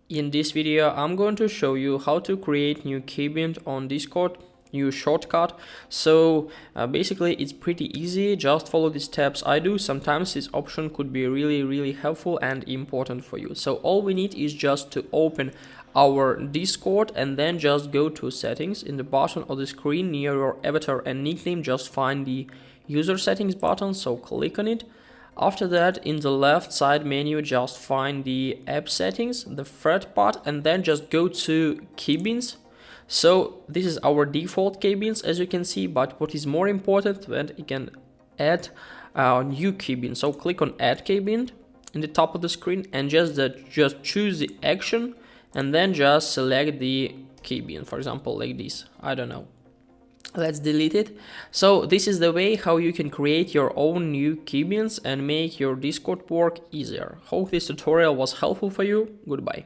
In this video, I'm going to show you how to create new KeyBind on Discord, new shortcut. So basically it's pretty easy. Just follow the steps I do. Sometimes this option could be really helpful and important for you. So all we need is just to open our Discord and then just go to settings. In the bottom of the screen near your avatar and nickname, just find the user settings button, so click on it. After that, in the left side menu, just find the app settings, the third part, and then just go to keybinds. So this is our default keybinds, as you can see, but what is more important, that you can add a new keybind. So click on add keybind in the top of the screen and just choose the action and then just select the keybind, for example, like this. I don't know. Let's delete it. So this is the way how you can create your own new keybinds and make your Discord work easier. Hope this tutorial was helpful for you. Goodbye.